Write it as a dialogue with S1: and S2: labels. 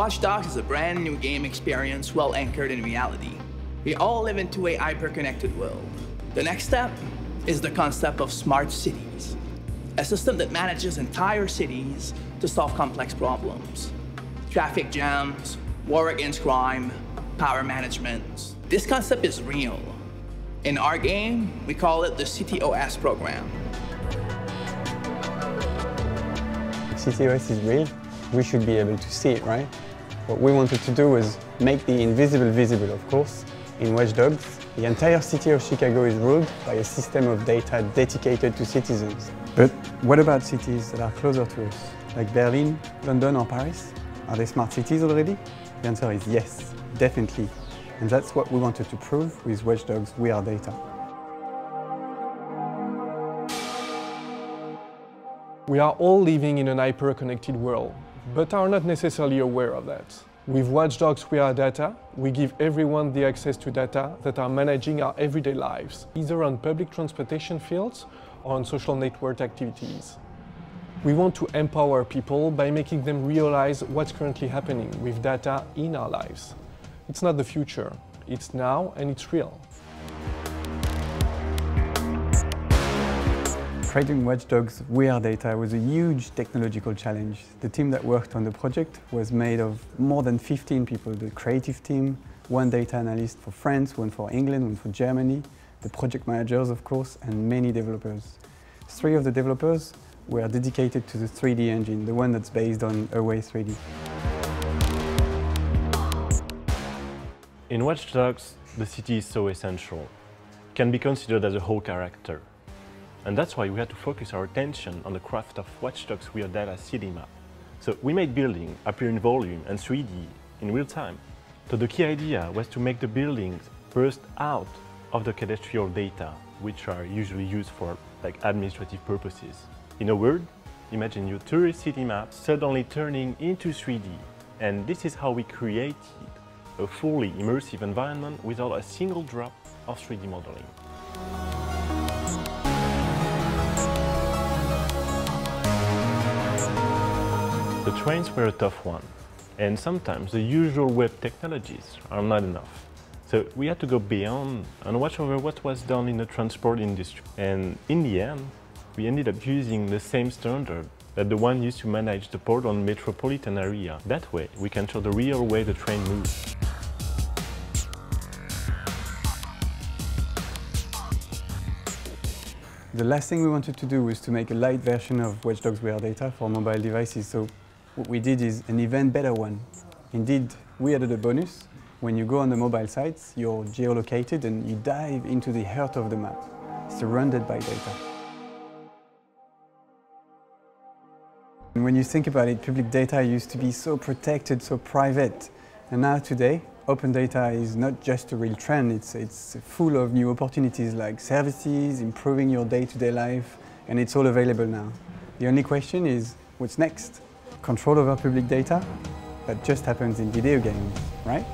S1: Watch Dogs is a brand new game experience well anchored in reality. We all live into a hyper-connected world. The next step is the concept of smart cities, a system that manages entire cities to solve complex problems. Traffic jams, war against crime, power management. This concept is real. In our game, we call it the CTOs Program.
S2: CTOS is real. We should be able to see it, right? What we wanted to do was make the invisible visible, of course. In Watch Dogs, the entire city of Chicago is ruled by a system of data dedicated to citizens. But what about cities that are closer to us, like Berlin, London or Paris? Are they smart cities already? The answer is yes, definitely. And that's what we wanted to prove with Watch Dogs WeareData.
S3: We are all living in an hyper-connected world, but are not necessarily aware of that. With Watch Dogs WeareData, we give everyone the access to data that are managing our everyday lives, either on public transportation fields or on social network activities. We want to empower people by making them realize what's currently happening with data in our lives. It's not the future, it's now and it's real.
S2: Creating Watch Dogs WeareData was a huge technological challenge. The team that worked on the project was made of more than 15 people. The creative team, one data analyst for France, one for England, one for Germany, the project managers, of course, and many developers. 3 of the developers were dedicated to the 3D engine, the one that's based on Away 3D.
S4: In Watch Dogs, the city is so essential. It can be considered as a whole character. And that's why we had to focus our attention on the craft of Watch Dogs WeareData city map. So we made buildings appear in volume and 3D in real time. So the key idea was to make the buildings burst out of the cadastral data, which are usually used for administrative purposes. In a word, imagine your tourist city map suddenly turning into 3D. And this is how we created a fully immersive environment without a single drop of 3D modeling. The trains were a tough one, and sometimes the usual web technologies are not enough. So we had to go beyond and watch over what was done in the transport industry. And in the end, we ended up using the same standard that the one used to manage the Portland metropolitan area. That way, we can show the real way the train moves.
S2: The last thing we wanted to do was to make a light version of Watch Dogs WeareData for mobile devices. So what we did is an even better one. Indeed, we added a bonus. When you go on the mobile sites, you're geolocated and you dive into the heart of the map, surrounded by data. And when you think about it, public data used to be so protected, so private. And now today, open data is not just a real trend, it's full of new opportunities like services, improving your day-to-day life, and it's all available now. The only question is, what's next? Control over public data? That just happens in video games, right?